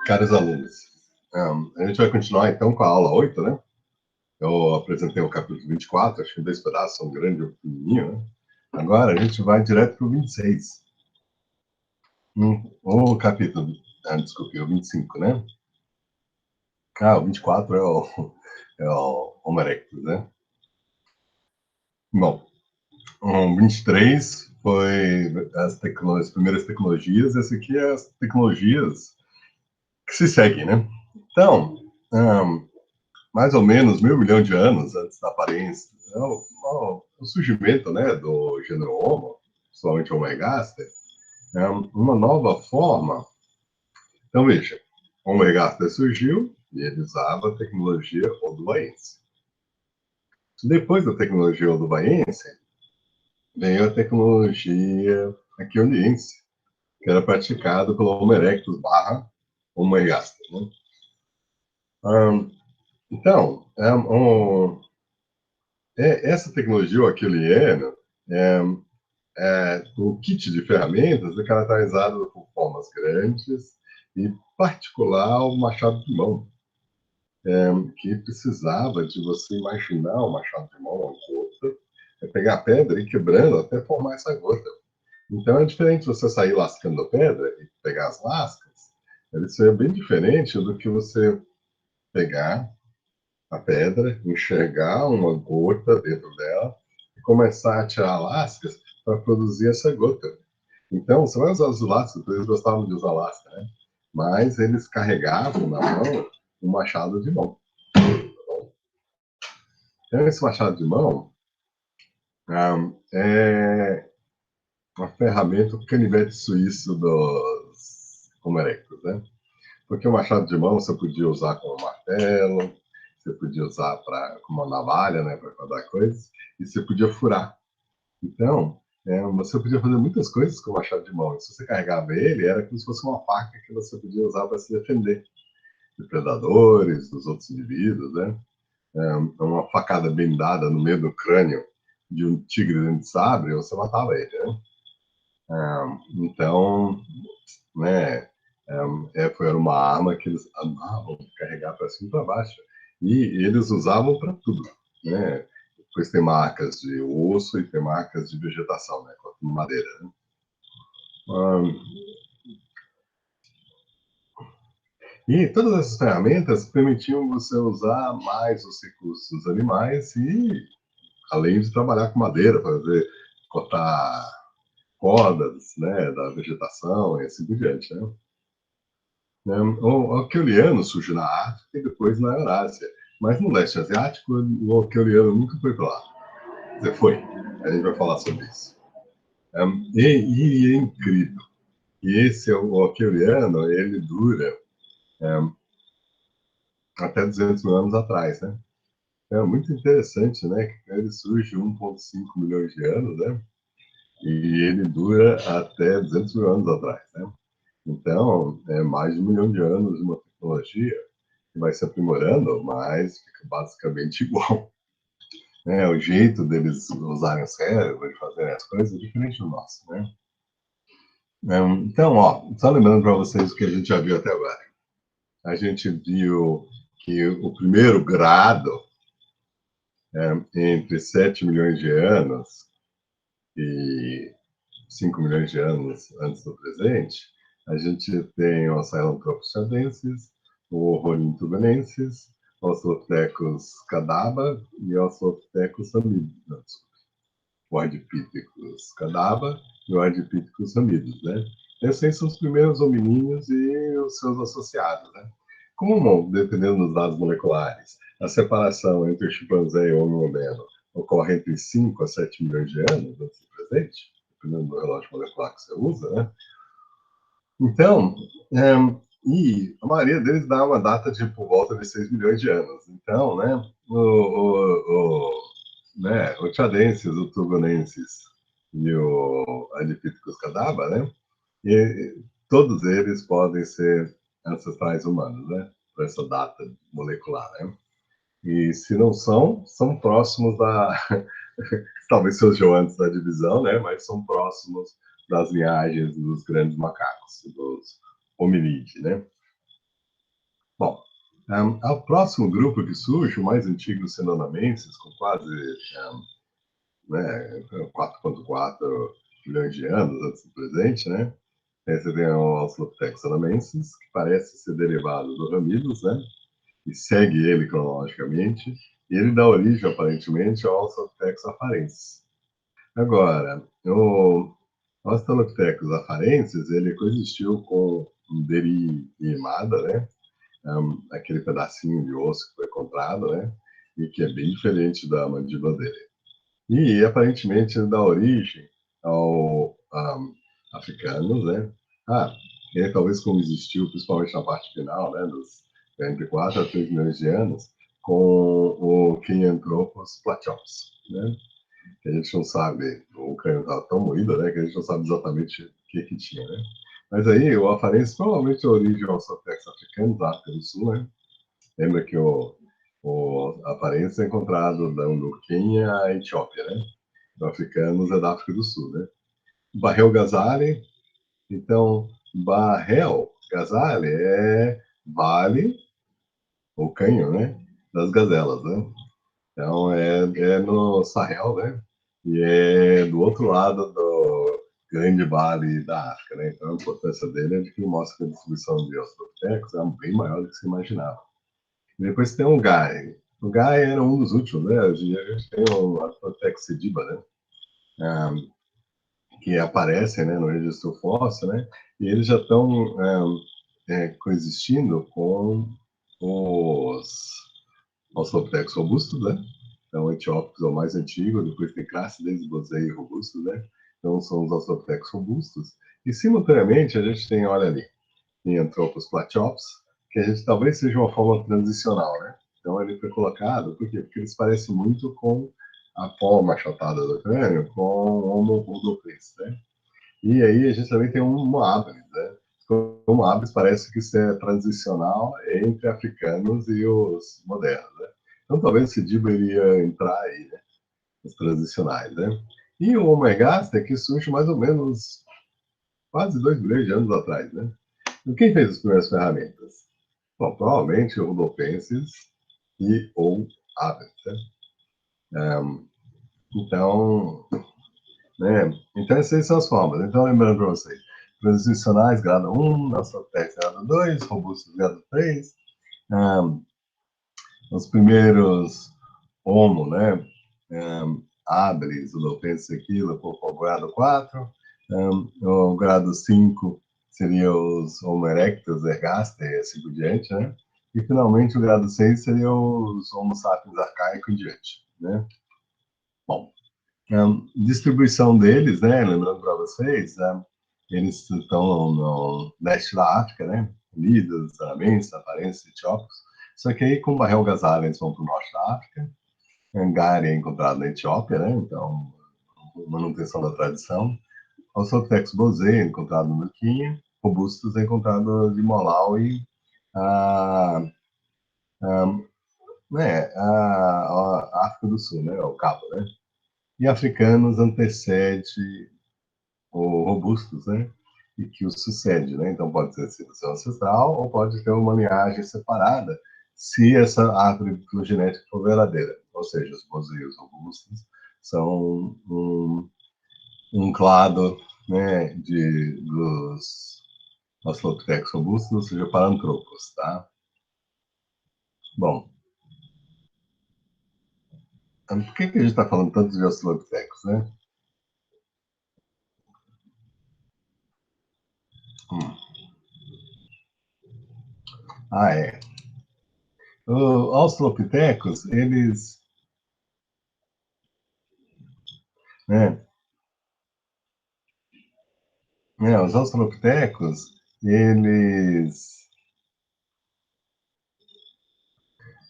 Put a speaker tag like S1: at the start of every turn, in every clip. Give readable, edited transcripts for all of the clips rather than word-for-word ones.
S1: Caros alunos, a gente vai continuar então com a aula 8, né? Eu apresentei o capítulo 24, acho que em 2 pedaços, um grande e um pequenininho, né? Agora a gente vai direto para o 26. O capítulo, desculpe, o 25, né? O 24 é o Homo erectus, né? Bom, o 23 foi as primeiras tecnologias, esse aqui é as tecnologias que se seguem, né? Então, mais ou menos 1.000 milhão de anos antes da aparência, o surgimento, né, do gênero Homo, principalmente Homo ergaster, é uma nova forma. Então, veja, Homo ergaster surgiu e ele usava a tecnologia olduvaiense. Depois da tecnologia olduvaiense, veio a tecnologia aquioniense, que era praticada pelo Homo erectus barra Homo ergaster, né? Então, essa tecnologia aquiliana o kit de ferramentas é caracterizado por formas grandes e, em particular, o machado de mão, que precisava de você imaginar o machado de mão, uma gota, pegar a pedra e ir quebrando até formar essa gota. Então, é diferente você sair lascando a pedra e pegar as lascas, isso é bem diferente do que você pegar a pedra, enxergar uma gota dentro dela e começar a tirar lascas para produzir essa gota. Então, você vai usar os lascas, eles gostavam de usar lasca, né? Mas eles carregavam na mão um machado de mão. Então, esse machado de mão é uma ferramenta, o canivete suíço dos Homo erectus, né? Porque o machado de mão você podia usar como martelo, você podia usar como uma navalha, né, para cortar coisas, e você podia furar. Então, você podia fazer muitas coisas com o machado de mão. E se você carregava ele, era como se fosse uma faca que você podia usar para se defender de predadores, dos outros indivíduos, né? Uma facada bem dada no meio do crânio de um tigre dente de sabre, você matava ele, né? Então, né, era uma arma que eles amavam carregar para cima e para baixo. E eles usavam para tudo, né? Depois tem marcas de osso e tem marcas de vegetação, né? Com madeira, né? E todas essas ferramentas permitiam você usar mais os recursos dos animais e, além de trabalhar com madeira, fazer, cortar cordas, né, da vegetação e assim por diante, né? O Alquiliano surgiu na África e depois na Eurásia. Mas no leste asiático, o Alquiliano nunca foi para lá. Quer dizer, foi. A gente vai falar sobre isso. E é incrível. E esse, o Alquiliano, ele dura até 200 mil anos atrás, né? É muito interessante, né? Que ele surge 1,5 milhões de anos, né? E ele dura até 200 mil anos atrás, né? Então, é mais de 1 milhão de anos de uma tecnologia que vai se aprimorando, mas fica basicamente igual. O jeito deles usarem o cérebro, de fazerem as coisas, é diferente do nosso, né? Então, só lembrando para vocês o que a gente já viu até agora. A gente viu que o primeiro grado, entre 7 milhões de anos e 5 milhões de anos antes do presente, a gente tem o Sahelanthropus chadensis, o Ornithobenensis, o Australopithecus cadaba e o Australopithecus hamidus. O Ardipithecus cadaba e o Ardipithecus hamidus, né? Esses aí são os primeiros hominíneos e os seus associados, né? Como, dependendo dos dados moleculares, a separação entre o chimpanzé e o homem moderno ocorre entre 5 a 7 milhões de anos antes do presente, dependendo do relógio molecular que você usa, né? Então, e a maioria deles dá uma data de por volta de 6 milhões de anos. Então, né, o Tchadensis, o Turbonensis e o Ardipithecus cadaba, né, e todos eles podem ser ancestrais humanos, né, por essa data molecular, né. E se não são, são próximos da... talvez sejam antes da divisão, né, mas são próximos das linhagens dos grandes macacos, dos hominídeos, né. Bom, o próximo grupo que surge, o mais antigo, os Cenonamenses, com quase né, 4,4 milhões de anos antes do presente, né? Aí você tem o Australopithecus cenonamensis, que parece ser derivado do Ramidus, né? E segue ele cronologicamente, e ele dá origem, aparentemente, ao Australopithecus afarensis. Agora, o Australopithecus afarensis, ele coexistiu com um Deri e Imada, né? Aquele pedacinho de osso que foi encontrado, né? E que é bem diferente da mandíbula dele. E aparentemente ele dá origem ao africanos, né? Ele talvez como existiu, principalmente na parte final, né? Dos entre 4 a 3 milhões de anos, com o Kenyanthropus platyops, né? Que a gente não sabe, o crânio estava tão moído, né? Que a gente não sabe exatamente o que tinha, né? Mas aí o afarense provavelmente é a origem aos Australopithecus africanos, da África do Sul, né? Lembra que o afarense é encontrado no Quênia e Etiópia, né? Os africanos é da África do Sul, né? Barrel Ghazali, então, Barrel Ghazali é vale, ou canho, né? Das gazelas, né? Então, é no Sahel, né? E é do outro lado do grande vale da África, né? Então, a importância dele é de que mostra que a distribuição de australopithecus é bem maior do que se imaginava. E depois tem o Gai. O Gai era um dos últimos, né? A gente tem o Australopithecus sediba, né? Que aparecem, né, no registro fóssil, né? E eles já estão coexistindo com os Australopithecus robustos, né? Então, o Etiópicos é o mais antigo, depois tem Crassides, Bosei e robustos, né? Então, são os Australopithecus robustos. E, simultaneamente, a gente tem, olha ali, em Anthropus platyops, que a gente talvez seja uma forma transicional, né? Então, ele foi colocado, por quê? Porque eles parecem muito com a forma achatada do crânio com o Homo rudolfensis, né? E aí a gente também tem um Moabres, né? O Moabres parece que isso é transicional entre africanos e os modernos, né? Então talvez esse Diba iria entrar aí, né? Os transicionais, né? E o Homo ergaster que surge mais ou menos quase 2 milhões de anos atrás, né? E quem fez as primeiras ferramentas? Bom, provavelmente o Rudolfensis e ou Aves, né? Então, né? Então, essas são as formas. Então, lembrando para vocês, transicionais, grado 1, Australopithecus, grado 2, robustos, grado 3, um, os primeiros Homo, né? Habilis, Udopensis, Sequila, por grado 4, o grado 5 seria os Homo erectus, Ergaster e assim por diante, né? E, finalmente, o grado 6 seria os Homo sapiens arcaico em diante, né? Bom, distribuição deles, né? Lembrando para vocês, eles estão no leste da África, né? Unidos, Amenses, Aparência, Etiópicos. Só que aí, com o Barrel Ghazali, eles vão para o norte da África. Angari é encontrado na Etiópia, né? Então, manutenção da tradição. Australopithecus bosei é encontrado no Quênia. Robustus é encontrado de Malawi, a, a, né? A África do Sul, né? O Cabo, né? E africanos antecede o robustos, né? E que o sucede, né? Então pode ter sido seu ancestral ou pode ter uma linhagem separada, se essa árvore filogenética for verdadeira. Ou seja, os boseios robustos são um clado, né, dos Australopithecus robustos, ou seja, Paranthropus, tá? Bom, por que a gente está falando tanto de Australopithecus, né? Hum. É. Os Australopithecus, eles, né, os australopitecos, eles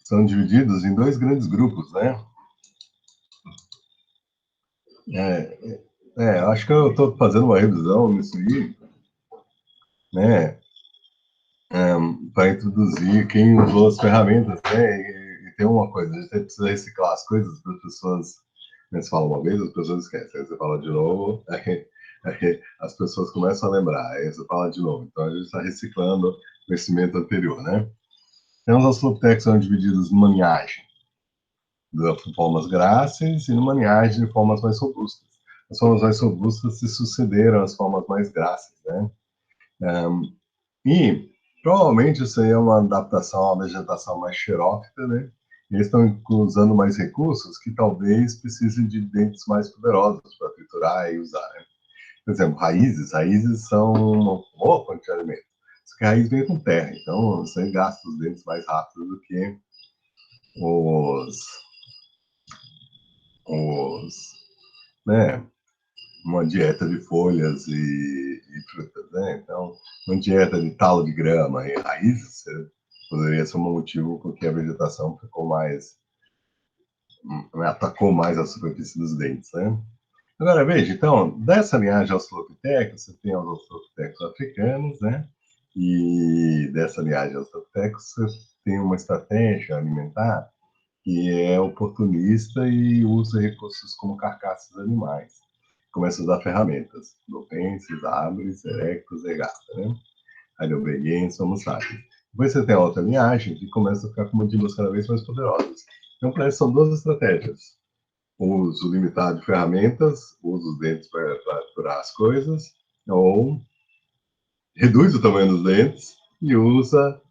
S1: são divididos em dois grandes grupos, né? Acho que eu estou fazendo uma revisão nisso aí, né? Para introduzir quem usou as ferramentas, né? E tem uma coisa, a gente precisa reciclar as coisas para as pessoas, né, você fala uma vez, as pessoas esquecem, aí você fala de novo, aí as pessoas começam a lembrar, aí você fala de novo. Então a gente está reciclando o conhecimento anterior, né? Então, os australopithecus são divididos numa linhagem de formas gráceis e numa linhagem de formas mais robustas. As formas mais robustas se sucederam às formas mais gráceis, né? E provavelmente isso aí é uma adaptação a uma vegetação mais xerófita, né? Eles estão usando mais recursos que talvez precisem de dentes mais poderosos para triturar e usar, né? Por exemplo, raízes são uma boa fonte de alimento. Só que a raiz vem com terra, então você gasta os dentes mais rápido do que os, os né, uma dieta de folhas e frutas, né? Então, uma dieta de talo de grama e raízes poderia ser um motivo porque a vegetação ficou mais, atacou mais a superfície dos dentes, né? Agora, veja, então, dessa linhagem australopithecus, você tem os australopithecus africanos, né? E dessa linhagem australopithecus, você tem uma estratégia alimentar que é oportunista e usa recursos como carcaças animais. Começa a usar ferramentas, dopenses, árvores, erectus, egasta, né? Heidelbergenses, homo sapiens. Depois você tem a outra linhagem que começa a ficar com mandíbulas cada vez mais poderosas. Então, para isso, são duas estratégias. O uso limitado de ferramentas, usa os dentes para aturar as coisas, ou reduz o tamanho dos dentes e usa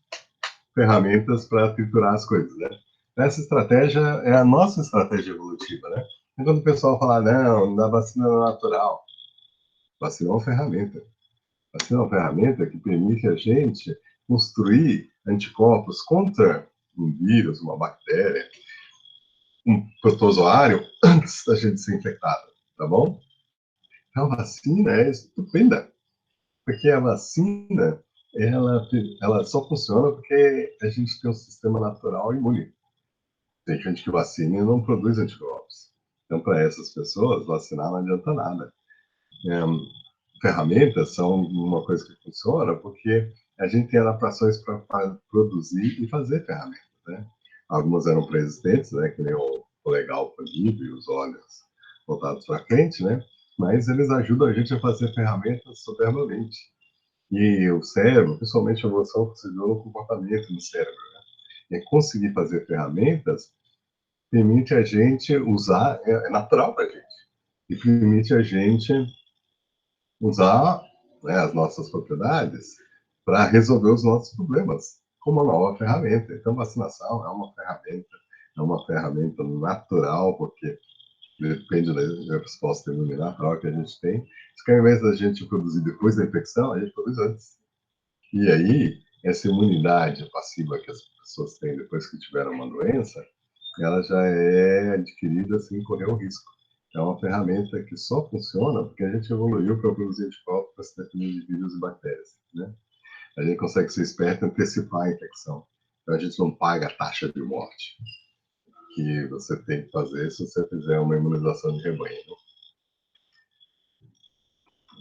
S1: ferramentas para triturar as coisas, né? Essa estratégia é a nossa estratégia evolutiva, né? E quando o pessoal fala, não, da vacina natural, vacina é uma ferramenta. Vacina é uma ferramenta que permite a gente construir anticorpos contra um vírus, uma bactéria, um protozoário antes da gente ser infectado, tá bom? Então, a vacina é estupenda, porque a vacina, ela só funciona porque a gente tem um sistema natural imune. Tem gente que vacina e não produz anticorpos. Então, para essas pessoas, vacinar não adianta nada. Ferramentas são uma coisa que funciona porque a gente tem adaptações para produzir e fazer ferramentas, né? Algumas eram pré-existentes, né? Que nem o polegar oprimido e os olhos voltados para frente, né? Mas eles ajudam a gente a fazer ferramentas soberbamente. E o cérebro, principalmente a evolução, se deu no comportamento do cérebro, né? E conseguir fazer ferramentas permite a gente usar, é natural para a gente, e permite a gente usar, né, as nossas propriedades para resolver os nossos problemas, como uma nova ferramenta. Então, vacinação é uma ferramenta natural, porque depende da resposta imune natural que a gente tem. Só que ao invés da gente produzir depois da infecção, a gente produz antes. E aí, essa imunidade passiva que as pessoas têm depois que tiveram uma doença, ela já é adquirida sem correr o risco. É uma ferramenta que só funciona porque a gente evoluiu para produzir anticorpos para se defender de vírus e bactérias, né? A gente consegue ser esperto e antecipar a infecção. Então a gente não paga a taxa de morte que você tem que fazer se você fizer uma imunização de rebanho,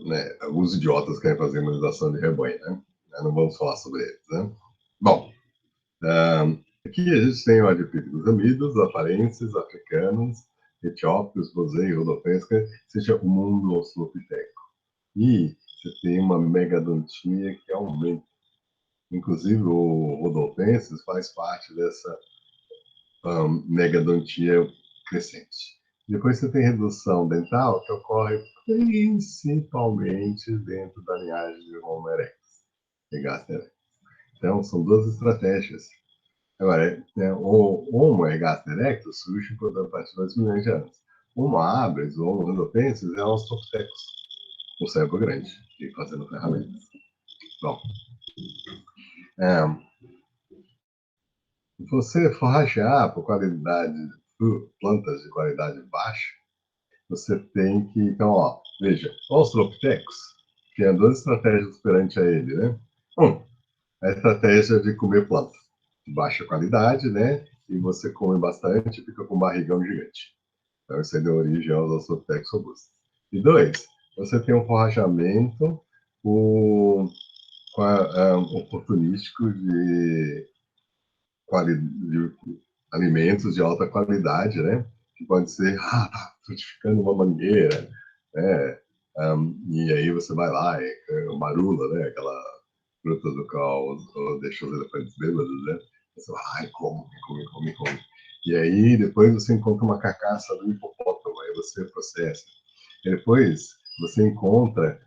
S1: né? Os idiotas querem fazer imunização de rebanho, né? Não vamos falar sobre eles, né? Bom, aqui a gente tem o adipídeos amidos, aparenses, africanos, etiópicos, bosei, rodopesca, seja o mundo australopiteco. E você tem uma megadontia que aumenta. Inclusive, o Rodolfensis faz parte dessa megadontia crescente. Depois você tem redução dental, que ocorre principalmente dentro da linhagem de Homo erectus e Gaster. Então, são duas estratégias. Agora, o Homo ergaster erectus surge a partir de 2 milhões de anos. O Homo habilis, o Homo rhodopensis, é um australopithecus, o cérebro grande, e fazendo ferramentas. Bom, você forragear por qualidade, por plantas de qualidade baixa, você tem que, então, ó, veja, o Australopithecus tem duas estratégias perante a ele, né? A estratégia de comer plantas de baixa qualidade, né? E você come bastante e fica com um barrigão gigante. Então, isso aí deu origem aos Australopithecus robustos. E dois, você tem um forrajamento o, oportunístico de alimentos de alta qualidade, né? Que pode ser, tá frutificando uma mangueira, né? E aí você vai lá, marula, né? Aquela fruta do qual deixa os elefantes bêbados, né? Você vai, ai, come. E aí, depois você encontra uma carcaça do hipopótamo, aí você processa. E depois, você encontra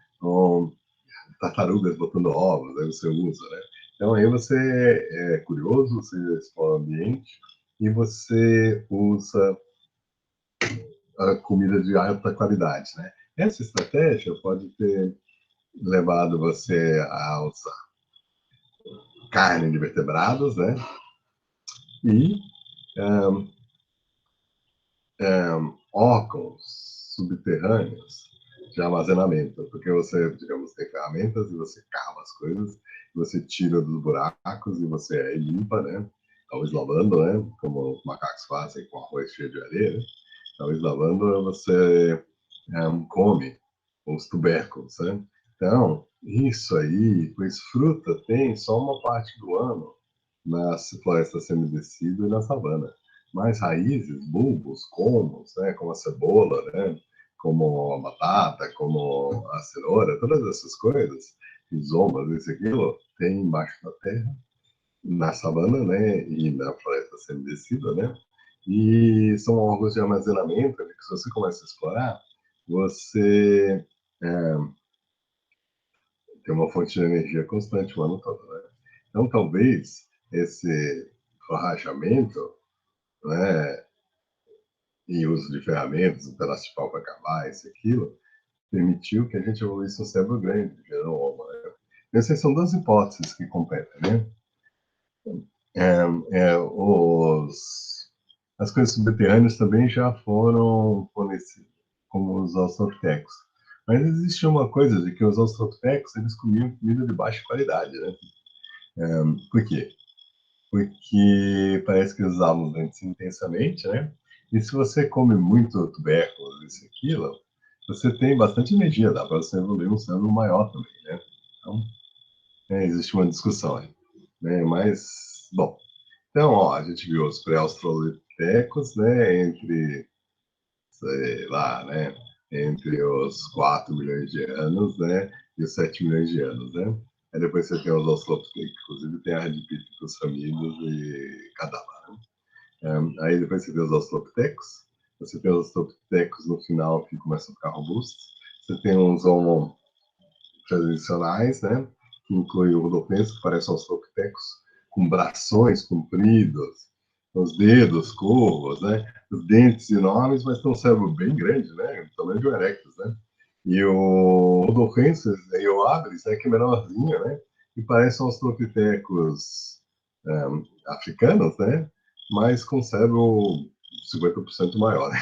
S1: tartarugas botando ovos, aí você usa, né? Então, aí você é curioso, você explora o ambiente e você usa a comida de alta qualidade, né? Essa estratégia pode ter levado você a usar carne de vertebrados, né? E órgãos subterrâneos de armazenamento, porque você, digamos, tem ferramentas e você cava as coisas, você tira dos buracos e você limpa, né? Talvez lavando, né? Como os macacos fazem com arroz cheio de areia. Talvez lavando você come os tubérculos, né? Então, isso aí, pois fruta tem só uma parte do ano nas florestas semidescidas e na savana. Mas raízes, bulbos, colmos, né, como a cebola, né, como a batata, como a cenoura, todas essas coisas, rizomas, isso e aquilo, tem embaixo da terra, na savana, né, e na floresta semidescida, né, e são órgãos de armazenamento que se você começa a explorar, você tem uma fonte de energia constante o ano todo, né? Então, talvez esse forrajamento, né, e uso de ferramentas, um pedaço de pau para acabar, isso aquilo, permitiu que a gente evoluísse um cérebro grande, gerou Homo, né? Essas são duas hipóteses que competem, né? As coisas subterrâneas também já foram fornecidas, como os australopitecos. Mas existe uma coisa de que os australopitecos, eles comiam comida de baixa qualidade, né? Por quê? Porque parece que eles usavam os dentes intensamente, né? E se você come muito tubérculos, isso e aquilo, você tem bastante energia, dá para você evoluir um cérebro maior também, né? Então, existe uma discussão aí, né? Mas, bom, então, ó, a gente viu os pré-australopitecos, né, entre, sei lá, né, entre os 4 milhões de anos, né, e os 7 milhões de anos, né? Aí depois você tem os australopitecos, inclusive tem a Radipithecus famidos e Cadavra, né? Aí depois você tem os australopitecos, você tem os australopitecos no final que começam a ficar robustos, você tem uns homo tradicionais, né, que inclui o rodopenso, que parece australopitecos, com brações compridos, os dedos curvos, né, os dentes enormes, mas tem um cérebro bem grande, né, o tamanho de um erectus, né. E o rodopensis e o habilis, né, que é menorzinho, né, e parece australopitecos africanos, né, mas com cérebro 50% maior, né?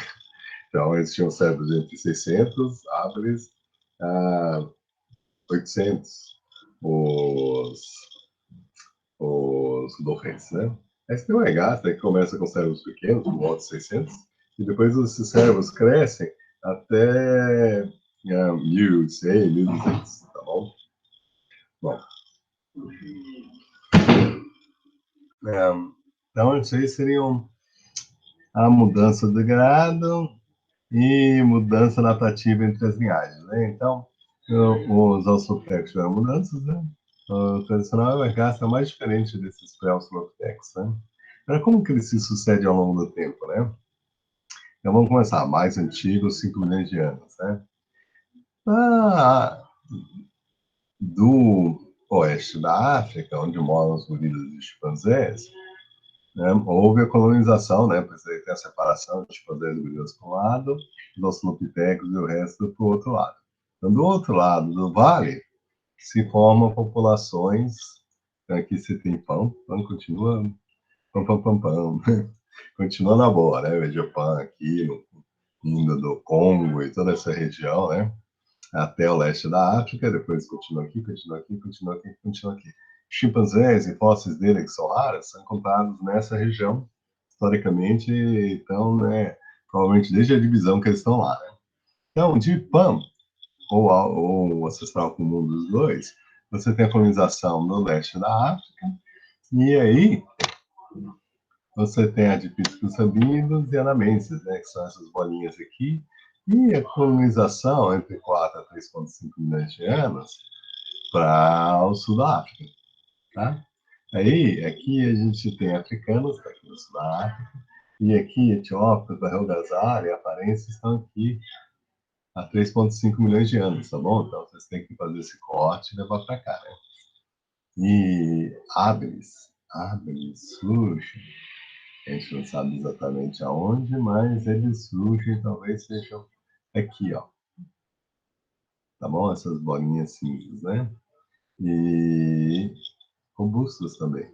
S1: Então, eles tinham cérebros entre 600 habilis a 800, os, os Dolphins, né? Aí você tem uma regata que começa com cérebros pequenos, por volta de 600, e depois esses cérebros crescem até 1.100, 1.200, tá bom? Bom, então isso aí seriam a mudança do grado e mudança natativa entre as linhagens, né? Então, os australopithecus tiveram mudanças, né? O tradicional é a raça mais diferente desses pré-australopithecus, né? Agora, como que eles se sucedem ao longo do tempo, né? Então, vamos começar. Mais antigos, 5 milhões de anos, né? Ah, do oeste da África, onde moram os gorilas e os chimpanzés, né, houve a colonização, né? Porque aí tem a separação de chimpanzés e gorilas para um lado, os australopithecus e o resto para o outro lado. Então, do outro lado do vale, se formam populações. Então, aqui você tem pão continua, pão, continua na boa, né? Veja pão aqui, indo do Congo e toda essa região, né? Até o leste da África, depois continua aqui. Chimpanzés e fósseis dele, que são raras, são encontrados nessa região, historicamente, então, né, provavelmente desde a divisão que eles estão lá, né? Então, de Pan, ou o ancestral comum dos dois, você tem a colonização no leste da África, e aí você tem a Dipithecus sabinos e anamenses, né, que são essas bolinhas aqui, e a colonização entre 4 a 3,5 milhões de anos para o sul da África, tá? Aí, aqui a gente tem africanos, tá aqui no sul da África, e aqui etiópios, Barrel-Ghazal e Aparência estão aqui há 3,5 milhões de anos, tá bom? Então, vocês têm que fazer esse corte e levar para cá, né? E Habilis surge, a gente não sabe exatamente aonde, mas eles surgem, talvez sejam aqui, ó, tá bom? Essas bolinhas cinzas, né? E robustos também.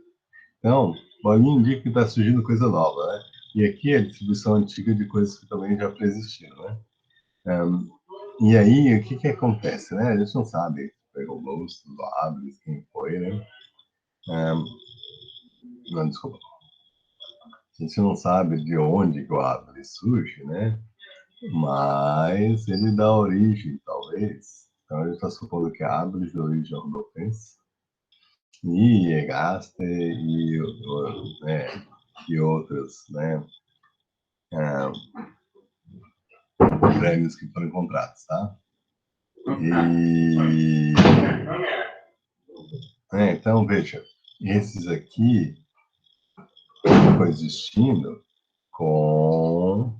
S1: Então, bolinha indica que está surgindo coisa nova, né? E aqui é a distribuição antiga de coisas que também já existiram, né? E aí, o que que acontece, né? A gente não sabe se foi robusto, habilis, quem foi, né? Não, desculpa. A gente não sabe de onde que o habilis surge, né? Mas ele dá origem, talvez. Então, a gente está supondo que a habilis dá origem ao Rodopens. E Egaster né, e outros, né? Crânios que foram encontrados, tá? E então, veja, esses aqui coexistindo com,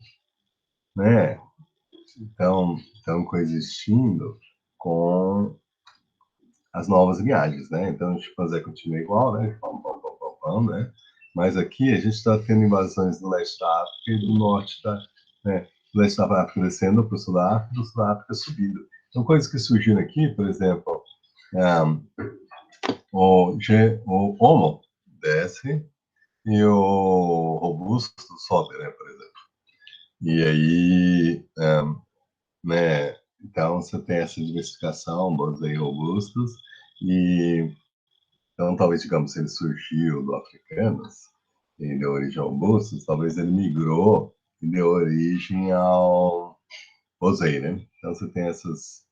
S1: né? Estão coexistindo com as novas linhagens, né? Então, a chimpanzé continua igual, né? Pam, pam, pam, pam, pam, né? Mas aqui a gente está tendo invasões do leste da África e do norte da, né? Do leste da África descendo para o sul da África, do sul da África subindo. São coisas que surgiram aqui, por exemplo, o Homo desce e o robusto sobe, né, por exemplo. E aí, né, então você tem essa diversificação, bons aí robustos, e então talvez, digamos, se ele surgiu do africanos e deu origem ao robustos, talvez ele migrou e deu origem ao Bosei, né? Então você tem essas,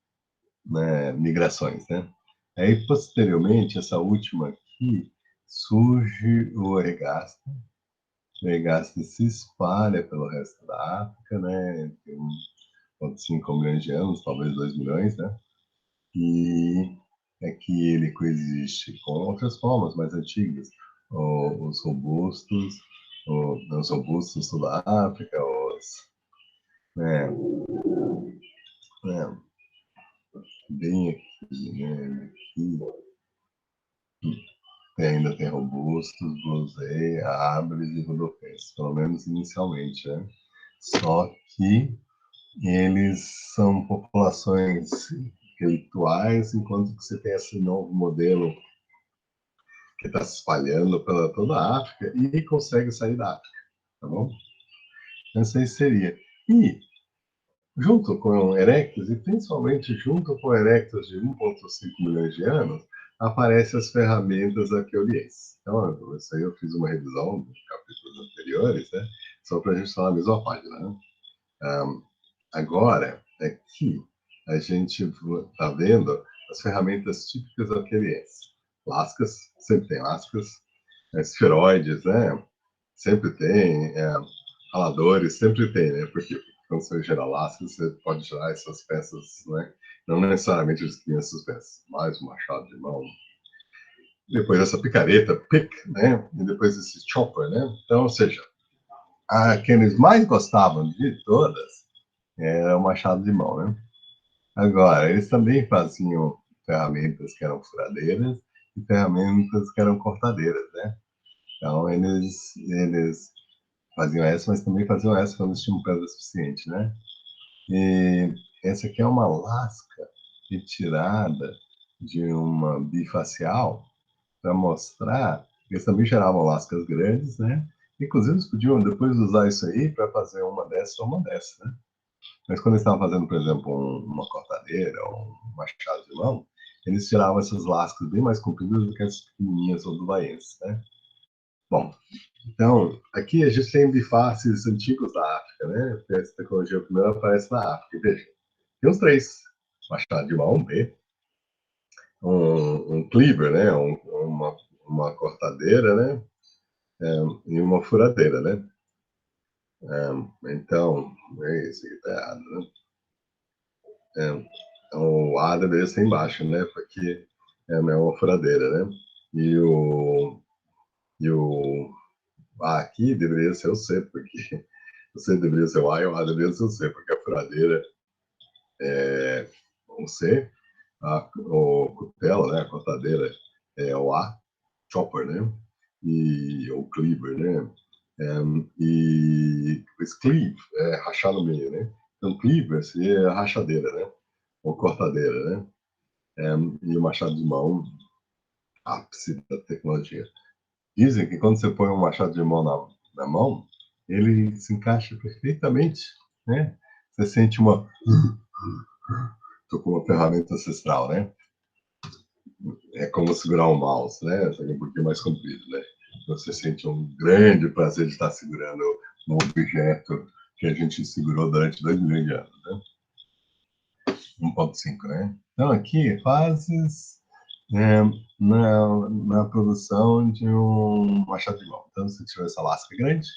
S1: né, migrações, né? Aí, posteriormente, essa última aqui, surge o Ergaster. O Ergaster se espalha pelo resto da África, né? Tem 1,5 milhões de anos, talvez 2 milhões, né? E é que ele coexiste com outras formas mais antigas, os robustos, os robustos da África, né, né, bem aqui, né, aqui, ainda tem robustos, blusei, árvores e rodopés, pelo menos inicialmente, né? Só que eles são populações rituais, enquanto que você tem esse novo modelo que está se espalhando pela toda a África e consegue sair da África, tá bom? Essa aí seria. E, junto com o Erectus, e principalmente junto com o Erectus de 1,5 milhões de anos, aparecem as ferramentas arqueolienses. Então, isso aí eu fiz uma revisão dos capítulos anteriores, né? Só para a gente falar a mesma página, né? Agora, aqui, a gente está vendo as ferramentas típicas arqueolienses. Lascas, sempre tem lascas, esferoides, né? Sempre tem, raladores, sempre tem, né? Porque quando você gera lascas, você pode gerar essas peças, né? Não necessariamente eles criam essas peças, mais um machado de mão. Depois essa picareta, pick, né? E depois esse chopper, né? Então, ou seja, a que eles mais gostavam de todas era o machado de mão, né? Agora, eles também faziam ferramentas que eram furadeiras e ferramentas que eram cortadeiras, né? Então, eles faziam essa, mas também faziam essa quando eles tinham pedra suficiente, né? E essa aqui é uma lasca retirada de uma bifacial para mostrar que eles também geravam lascas grandes, né? Inclusive, eles podiam depois usar isso aí para fazer uma dessa ou uma dessa, né? Mas quando eles estavam fazendo, por exemplo, uma cortadeira ou um machado de mão, eles tiravam essas lascas bem mais compridas do que as pequenininhas ou do baiense, né? Bom, então, aqui a gente tem bifaces antigos da África, né? Essa tecnologia primeiro aparece na África. Veja, tem os três: machado de mão, B, um cleaver, né? Uma cortadeira, né? E uma furadeira, né? Então, é isso que está errado, né? O A deveria ser embaixo, né? Porque é uma furadeira, né? E o E o A aqui deveria ser o C, porque o C deveria ser o A e o A deveria ser o C, porque a furadeira é o C, o cutela, né, a cortadeira é o A, chopper, né? E o cleaver, né? E o cleave é rachar no meio, né? Então, cleaver seria a rachadeira, né? Ou cortadeira, né? E o machado de mão, ápice da tecnologia. Dizem que quando você põe um machado de mão na mão, ele se encaixa perfeitamente, né? Você sente uma... Tô com uma ferramenta ancestral, né? É como segurar um mouse, né? Só que um pouquinho mais comprido, né? Você sente um grande prazer de estar segurando um objeto que a gente segurou durante 2 milhões de anos, né? 1.5, né? Então, aqui, fases na produção de um machado de mão. Então, você tirou essa lasca grande,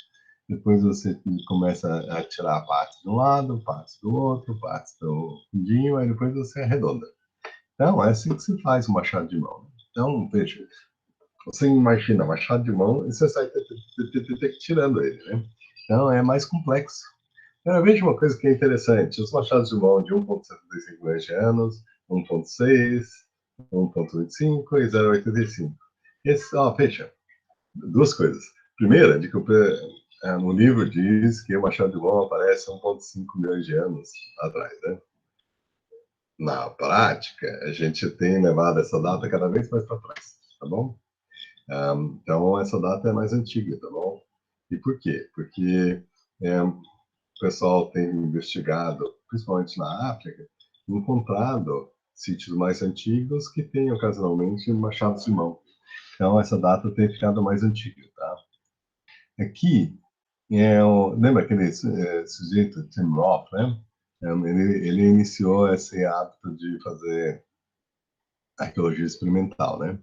S1: depois você começa a tirar partes de um lado, partes do outro, partes do fundinho, aí depois você arredonda. Então, é assim que se faz o machado de mão. Então, veja, você imagina machado de mão e você sai tirando ele, né? Então, é mais complexo. Eu vejo uma coisa que é interessante. Os machados de mão de 1,75 milhões de anos, 1,6, 1,25 e 0,85. Esse, ó, fecha. Duas coisas. Primeira, de que no livro diz que o machado de mão aparece 1,5 milhões de anos atrás, né? Na prática, a gente tem levado essa data cada vez mais para trás, tá bom? Então, essa data é mais antiga, tá bom? E por quê? Porque o pessoal tem investigado, principalmente na África, encontrado sítios mais antigos que têm ocasionalmente machados de mão. Então, essa data tem ficado mais antiga, tá? Aqui, lembra aquele sujeito, Tim Roth, né? Ele iniciou esse hábito de fazer arqueologia experimental, né?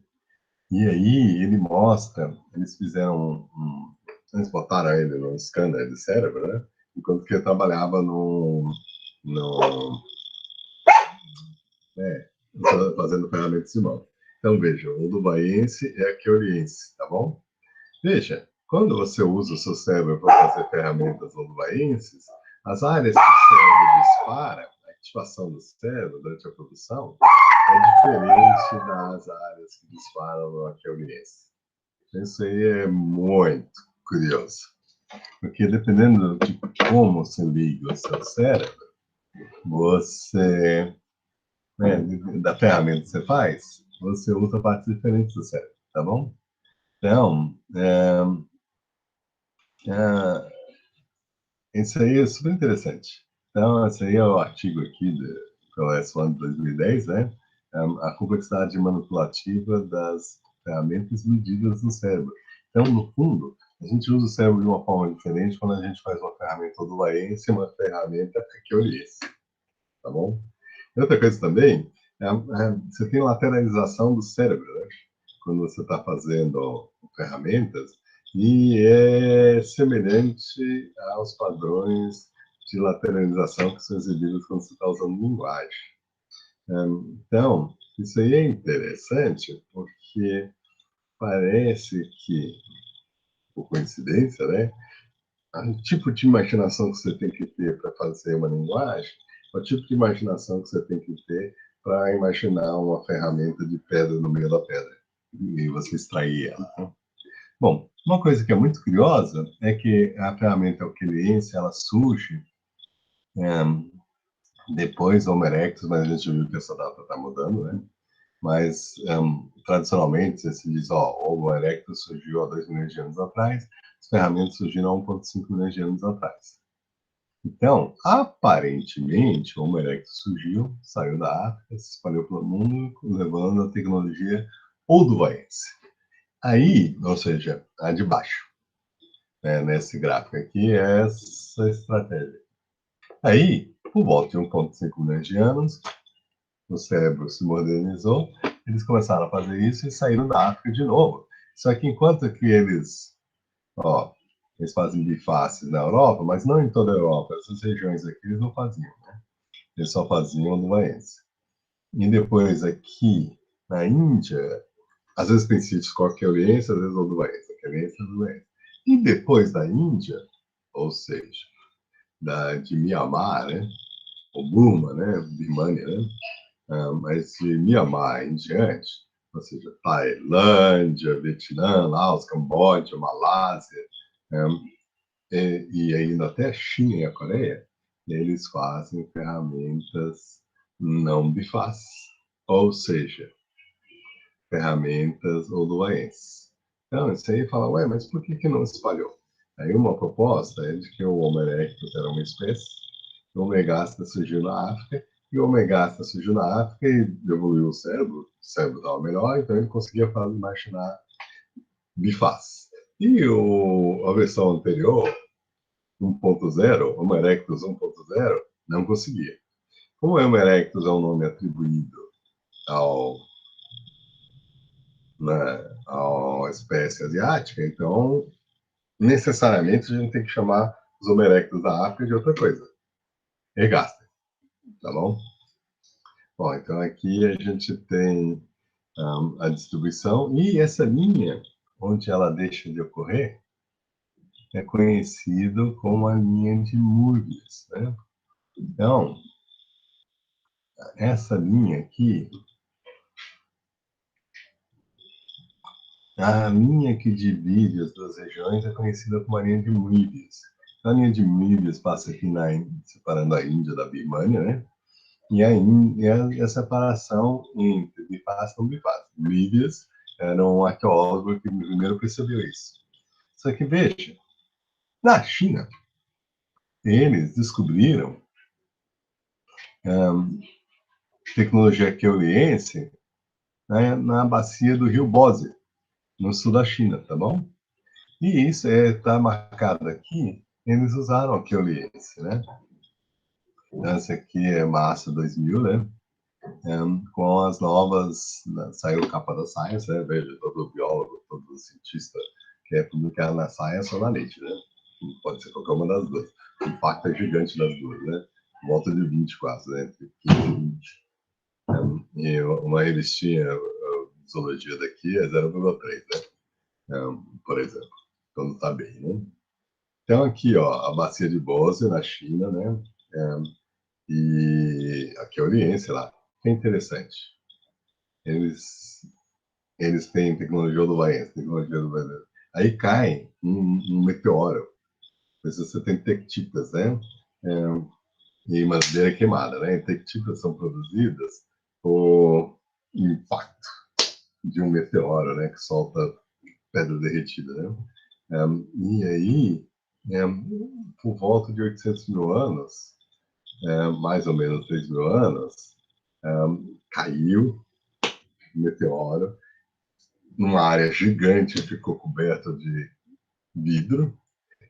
S1: E aí ele mostra, eles fizeram eles botaram ele num scanner de cérebro, né? Enquanto que ele trabalhava no é, fazendo ferramentas de mão. Então veja, o dubaiense é aqueoliense, tá bom? Veja, quando você usa o seu cérebro para fazer ferramentas dubaienses, as áreas que o cérebro dispara, a ativação do cérebro durante a produção, é diferente das áreas que disparam no aqueoliense. Isso aí é muito curioso, porque dependendo de como você liga o seu cérebro, você, né, da ferramenta que você faz, você usa partes diferentes do cérebro, tá bom? Então, isso aí é super interessante. Então, esse aí é o artigo aqui do S1 de 2010, né? A complexidade manipulativa das ferramentas medidas no cérebro. Então, no fundo, a gente usa o cérebro de uma forma diferente quando a gente faz uma ferramenta do Laense e uma ferramenta Keoliense, tá bom? E outra coisa também, você tem lateralização do cérebro, né? Quando você está fazendo ferramentas, e é semelhante aos padrões de lateralização que são exibidos quando você está usando linguagem. Então, isso aí é interessante, porque parece que, por coincidência, né, o tipo de imaginação que você tem que ter para fazer uma linguagem é o tipo de imaginação que você tem que ter para imaginar uma ferramenta de pedra no meio da pedra e você extrair ela, né? Bom, uma coisa que é muito curiosa é que a ferramenta alquiliense, ela surge depois do Homo erectus, mas a gente viu que essa data está mudando, né? Mas, tradicionalmente, se diz, ó, o Homo erectus surgiu há 2 milhões de anos atrás, as ferramentas surgiram há 1,5 milhões de anos atrás. Então, aparentemente, o Homo erectus surgiu, saiu da África, se espalhou pelo mundo, levando a tecnologia olduvaiense. Aí, ou seja, a de baixo, né, nesse gráfico aqui, é essa estratégia. Aí, por volta de 1,5 milhões de anos, o cérebro se modernizou, eles começaram a fazer isso e saíram da África de novo. Só que enquanto que eles fazem bifaces na Europa, mas não em toda a Europa, essas regiões aqui eles não faziam, né? Eles só faziam no Maense. E depois aqui na Índia, às vezes tem sítios com aqueoliense, às vezes Odubaense. referência do Oeste. E depois da Índia, ou seja, de Mianmar, né? Ou Burma, né? Birmania, né? Mas de Mianmar em diante, ou seja, Tailândia, Vietnã, Laos, Camboja, Malásia, e ainda até a China e a Coreia, eles fazem ferramentas não bifás, ou seja, ferramentas oluenses. Então, isso aí fala, ué, mas por que que não espalhou? Aí uma proposta é de que o Homo erectus era uma espécie, o Homo ergaster surgiu na África, e o Homo ergaster surgiu na África e evoluiu o cérebro estava melhor, então ele conseguia imaginar bifás. E a versão anterior, 1.0, Homo erectus 1.0, não conseguia. Como o Homo erectus é um nome atribuído ao, né, à espécie asiática, então necessariamente a gente tem que chamar os Homo erectus da África de outra coisa. Ergaster, tá bom? Bom, então aqui a gente tem a distribuição e essa linha, onde ela deixa de ocorrer, é conhecido como a linha de Möbius, né? Então, essa linha aqui, a linha que divide as duas regiões é conhecida como a linha de Möbius. A linha de Möbius passa aqui separando a Índia da Birmânia, né? E a separação entre bifás e não bifás. Möbius era um arqueólogo que primeiro percebeu isso. Só que, veja, na China, eles descobriram tecnologia arqueoliense, né, na bacia do rio Bose, no sul da China, tá bom? E isso está marcado aqui, eles usaram arqueoliense, né? Então, essa aqui é março 2000, né? Com as novas, saiu capa da Science, né? Veja, todo biólogo, todo cientista que é publicado na Science ou na Nature, né? Pode ser qualquer uma das duas. O impacto é gigante das duas, né? Volta de 20 quase, né? Entre 15 e 20. E uma revistinha, a zoologia daqui é 0,3, né? Por exemplo, quando está bem, né? Então aqui, ó, a bacia de Bose na China, né? E aqui é Oriente, lá. Que é interessante. Eles, eles têm tecnologia uruguaiana, tecnologia uruguaiana. Aí cai um meteoro. Você tem tectitas, né? E madeira queimada, né? Tectitas são produzidas por impacto de um meteoro, né? Que solta pedra derretida, né? E aí, por volta de 800 mil anos, mais ou menos 3 mil anos, caiu um meteoro numa área gigante, ficou coberta de vidro,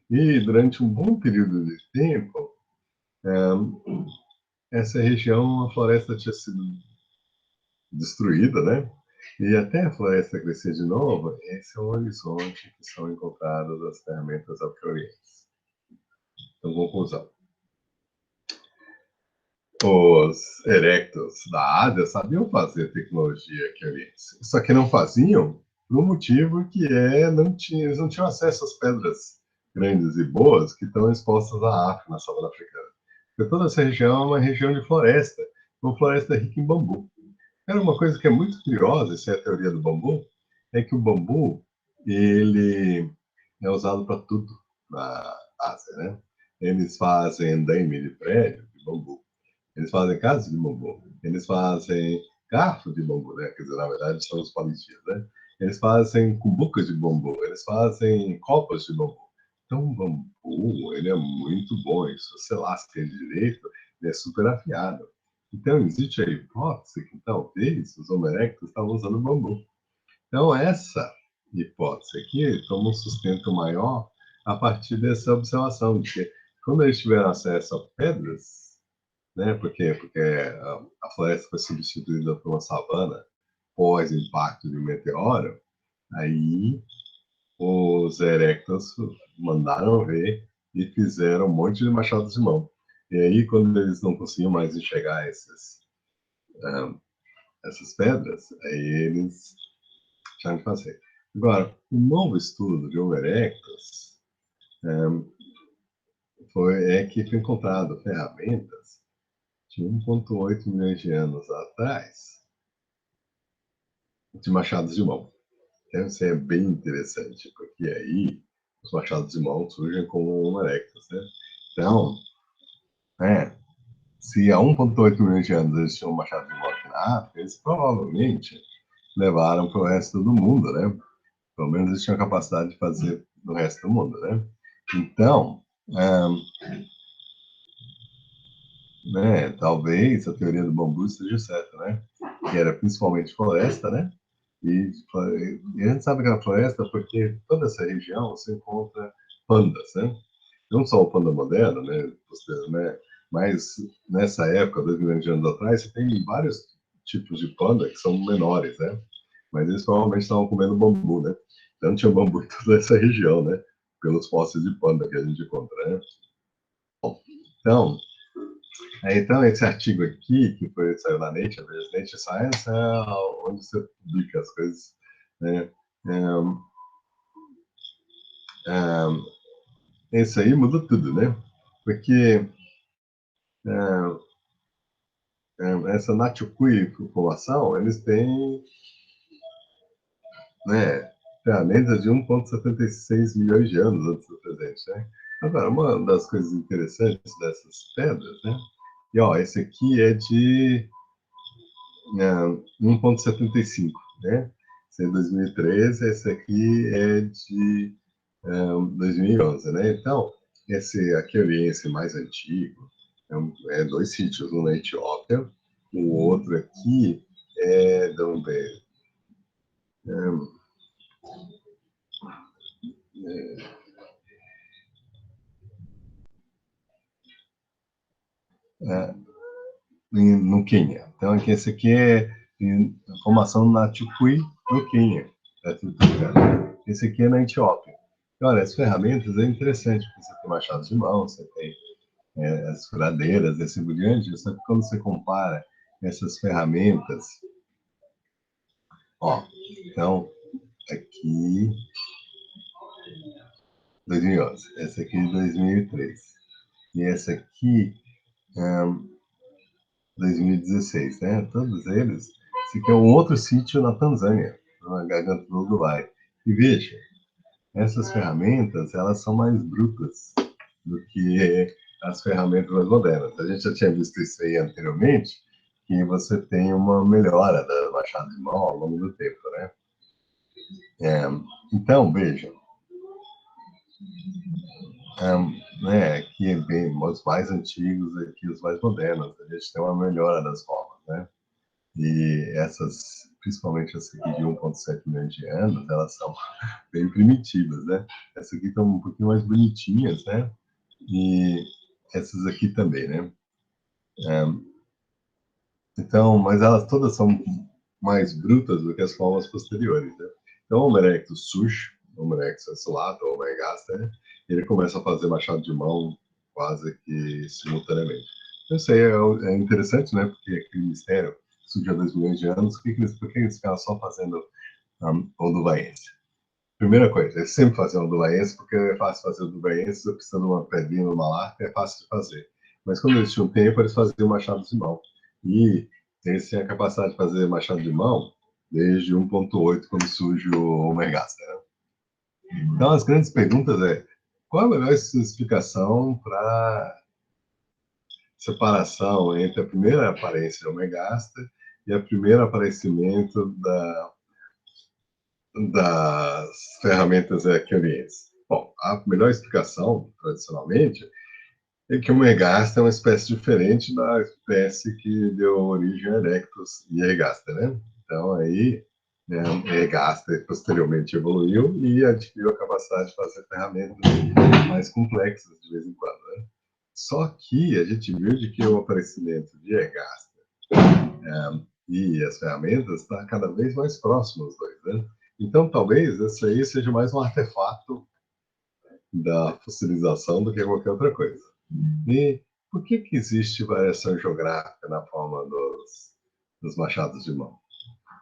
S1: e durante um bom período de tempo, essa região, a floresta tinha sido destruída, né? E até a floresta crescer de novo, esse é o horizonte que são encontradas as ferramentas arqueológicas. Então, conclusão. Os erectos da Ásia sabiam fazer tecnologia arqueológica, só que não faziam por um motivo que eles não tinham acesso às pedras grandes e boas que estão expostas à África, na savana africana. Porque toda essa região é uma região de floresta, uma floresta rica em bambu. Era uma coisa que é muito curiosa, essa é a teoria do bambu, é que o bambu, ele é usado para tudo na Ásia, né? Eles fazem andaime de prédio de bambu, eles fazem casas de bambu, eles fazem garfo de bambu, né? Quer dizer, na verdade, são os palitinhos, né? Eles fazem cumbucas de bambu, eles fazem copas de bambu. Então, o bambu, ele é muito bom, e se você lasca ele direito, ele é super afiado. Então, existe a hipótese que talvez os Homo erectus estavam usando bambu. Então, essa hipótese aqui toma um sustento maior a partir dessa observação, de que quando eles tiveram acesso a pedras, né, porque a floresta foi substituída por uma savana pós impacto de um meteoro, aí os erectus mandaram ver e fizeram um monte de machados de mão. E aí, quando eles não conseguiam mais enxergar essas pedras, aí eles tinham que fazer. Agora, um novo estudo de Homo erectus é que foi encontrado ferramentas de 1,8 milhões de anos atrás de machados de mão. Então, isso é bem interessante, porque aí os machados de mão surgem como Homo erectus, né? Então, se há 1,8 milhões de anos eles tinham um machado de mão aqui na África, eles provavelmente levaram para o resto do mundo, né? Pelo menos eles tinham a capacidade de fazer no resto do mundo, né? Então, talvez a teoria do bambu esteja certa, né? Que era principalmente floresta, né? E a gente sabe que era floresta porque toda essa região você encontra pandas, né? Não só o panda moderno, né? Mas nessa época, 2 milhões de anos atrás, você tem vários tipos de panda que são menores, né? Mas eles provavelmente estavam comendo bambu, né? Então tinha bambu em toda essa região, né? Pelos fósseis de panda que a gente encontra, né? Então, então, esse artigo aqui, que saiu na Nature, Nature Science, é onde você publica as coisas, né? Esse aí muda tudo, né? Porque essa Nachukui população, eles têm, né, ferramentas de 1,76 milhões de anos antes do presente, né? Agora, uma das coisas interessantes dessas pedras, né? E, ó, esse aqui é de 1,75, né? Esse é 2013, esse aqui é de 2011, né? Então, esse aqueliense mais antigo dois sítios, um na Etiópia, o outro aqui de onde é, no Quênia. Então, aqui, esse aqui é formação na Tucuí, no Quênia. Esse aqui é na Etiópia. Olha, as ferramentas é interessante, porque você tem machados de mão, você tem as furadeiras, assim por diante, só que quando você compara essas ferramentas, ó, então, aqui, 2011, essa aqui de 2003, e essa aqui, 2016, né? Todos eles, esse aqui é um outro sítio na Tanzânia, na Garganta do Uruguai. E veja, essas ferramentas, elas são mais brutas do que as ferramentas mais modernas. A gente já tinha visto isso aí anteriormente, que você tem uma melhora da machado de mão ao longo do tempo, né? Então, veja, aqui é bem, os mais antigos, aqui os mais modernos, a gente tem uma melhora das formas, né? E essas, principalmente essa aqui de 1,7 milhões de anos, elas são bem primitivas, né? Essas aqui estão um pouquinho mais bonitinhas, né? E essas aqui também, né? Então, mas elas todas são mais brutas do que as formas posteriores, né? Então, o Homo erectus surge, o Homo erectus acilato, o Homo ergaster, né? Ele começa a fazer machado de mão quase que simultaneamente. Eu sei, é interessante, né? Porque aquele mistério surgiu há 2 milhões de anos, por que eles ficaram só fazendo Olduvaiense? Primeira coisa, eles sempre faziam Olduvaiense, porque é fácil fazer Olduvaiense, você precisa de uma pedrinha, numa larga, é fácil de fazer. Mas quando eles tinham tempo, eles faziam machado de mão. E eles têm a capacidade de fazer machado de mão desde 1,8, quando surge o Omegaster, né? Então, as grandes perguntas qual a melhor explicação para separação entre a primeira aparência do Omegaster e o primeiro aparecimento das ferramentas aquelienses? Bom, a melhor explicação, tradicionalmente, é que o Megaster é uma espécie diferente da espécie que deu origem a Erectus e Ergaster, né? Então, aí, Ergaster posteriormente evoluiu e adquiriu a capacidade de fazer ferramentas mais complexas de vez em quando, né? Só que a gente viu de que o aparecimento de Ergaster e as ferramentas está cada vez mais próximo os dois, né? Então, talvez isso aí seja mais um artefato da fossilização do que qualquer outra coisa. E por que existe variação geográfica na forma dos machados de mão?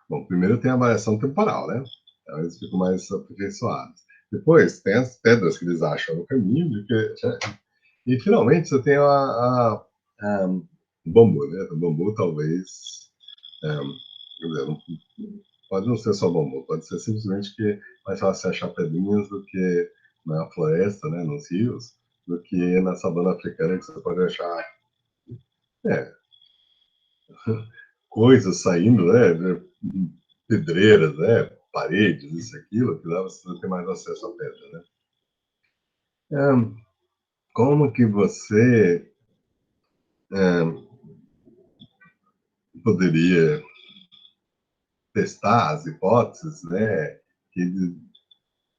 S1: Bom, primeiro tem a variação temporal, né? Então, eles ficam mais aperfeiçoados. Depois, tem as pedras que eles acham no caminho, e finalmente você tem o bambu, né? O bambu talvez, quer dizer, pode não ser só bambu, pode ser simplesmente que é mais fácil achar pedrinhas do que na floresta, né, nos rios, do que na savana africana, que você pode achar é, coisas saindo, né, pedreiras, né, paredes, isso, aquilo, que dá você ter mais acesso à pedra, né? Como que você poderia testar as hipóteses, né, que,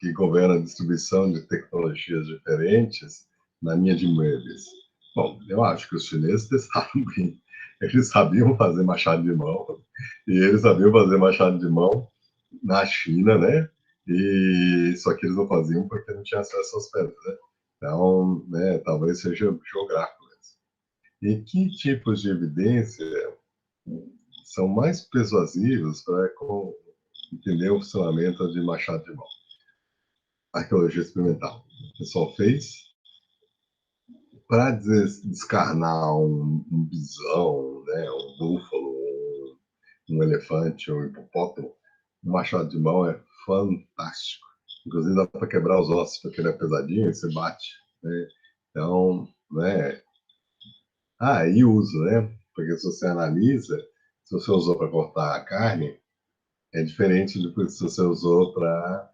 S1: que governam a distribuição de tecnologias diferentes na linha de muebles? Bom, eu acho que os chineses testaram bem. Eles sabiam fazer machado de mão, e eles sabiam fazer machado de mão na China, né? E só que eles não faziam porque não tinha acesso às pedras, né? Então, né, talvez seja geográfico mesmo. E que tipos de evidência são mais persuasivos para entender o funcionamento de machado de mão? Arqueologia experimental. O pessoal fez para descarnar um bisão, né, um búfalo, um elefante, um hipopótamo. O machado de mão é fantástico. Inclusive dá para quebrar os ossos, porque ele é pesadinho e você bate. Né? Então, né? E uso, né? Porque se você analisa, se você usou para cortar a carne, é diferente do que se você usou para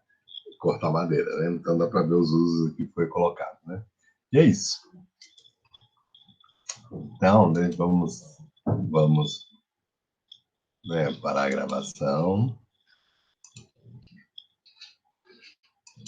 S1: cortar madeira, né? Então dá para ver os usos que foi colocado, né? E é isso. Então, né, vamos, né, parar a gravação.